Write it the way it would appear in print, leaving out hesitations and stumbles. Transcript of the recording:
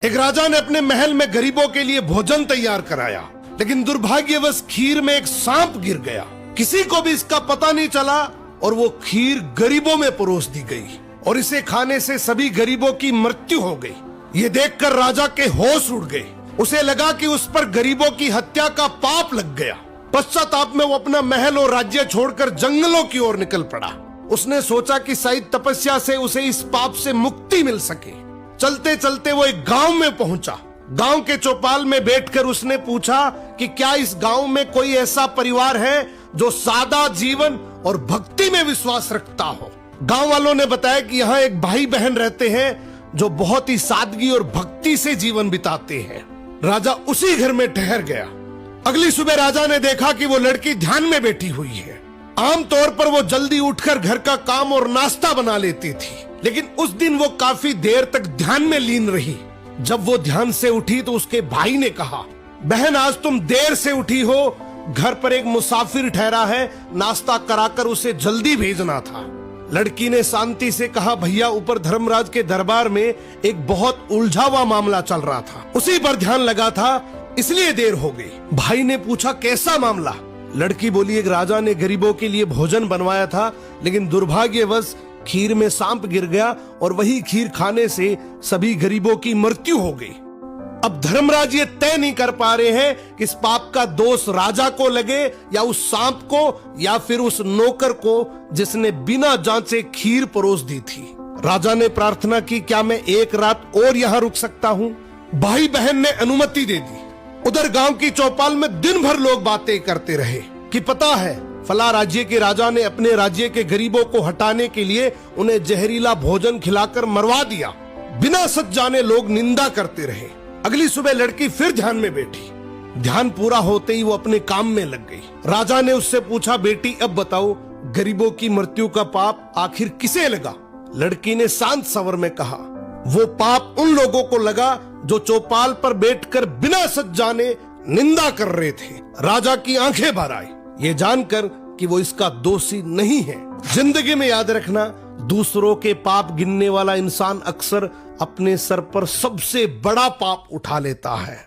एक राजा ने अपने महल में गरीबों के लिए भोजन तैयार कराया, लेकिन दुर्भाग्यवश खीर में एक सांप गिर गया। किसी को भी इसका पता नहीं चला और वो खीर गरीबों में परोस दी गई और इसे खाने से सभी गरीबों की मृत्यु हो गई। ये देखकर राजा के होश उड़ गए। उसे लगा कि उस पर गरीबों की हत्या का पाप लग गया। पश्चाताप में वो अपना महल और राज्य छोड़कर जंगलों की ओर निकल पड़ा। उसने सोचा कि शायद तपस्या से उसे इस पाप से मुक्ति मिल सके। चलते चलते वो एक गांव में पहुंचा। गांव के चौपाल में बैठकर उसने पूछा कि क्या इस गांव में कोई ऐसा परिवार है जो सादा जीवन और भक्ति में विश्वास रखता हो। गांव वालों ने बताया कि यहाँ एक भाई बहन रहते हैं जो बहुत ही सादगी और भक्ति से जीवन बिताते हैं। राजा उसी घर में ठहर गया। अगली सुबह राजा ने देखा कि वो लड़की ध्यान में बैठी हुई है। आमतौर पर वो जल्दी उठकर घर का काम और नाश्ता बना लेती थी, लेकिन उस दिन वो काफी देर तक ध्यान में लीन रही। जब वो ध्यान से उठी तो उसके भाई ने कहा, बहन आज तुम देर से उठी हो, घर पर एक मुसाफिर ठहरा है, नाश्ता कराकर उसे जल्दी भेजना था। लड़की ने शांति से कहा, भैया ऊपर धर्मराज के दरबार में एक बहुत उलझा हुआ मामला चल रहा था, उसी पर ध्यान लगा था, इसलिए देर हो गई। भाई ने पूछा, कैसा मामला? लड़की बोली, एक राजा ने गरीबों के लिए भोजन बनवाया था, लेकिन दुर्भाग्यवश खीर में सांप गिर गया और वही खीर खाने से सभी गरीबों की मृत्यु हो गई। अब धर्मराज ये तय नहीं कर पा रहे हैं कि इस पाप का दोष राजा को लगे या उस सांप को या फिर उस नौकर को जिसने बिना जांचे खीर परोस दी थी। राजा ने प्रार्थना की, क्या मैं एक रात और यहाँ रुक सकता हूँ? भाई बहन ने अनुमति दे दी। उधर गांव की चौपाल में दिन भर लोग बातें करते रहे कि पता है फला राज्य के राजा ने अपने राज्य के गरीबों को हटाने के लिए उन्हें जहरीला भोजन खिलाकर मरवा दिया। बिना सच जाने लोग निंदा करते रहे। अगली सुबह लड़की फिर ध्यान में बैठी। ध्यान पूरा होते ही वो अपने काम में लग गई। राजा ने उससे पूछा, बेटी अब बताओ गरीबों की मृत्यु का पाप आखिर किसे लगा? लड़की ने शांत स्वर में कहा, वो पाप उन लोगों को लगा जो चौपाल पर बैठकर बिना सच जाने निंदा कर रहे थे। राजा की आंखें भर आई, ये जानकर कि वो इसका दोषी नहीं है। जिंदगी में याद रखना, दूसरों के पाप गिनने वाला इंसान अक्सर अपने सर पर सबसे बड़ा पाप उठा लेता है।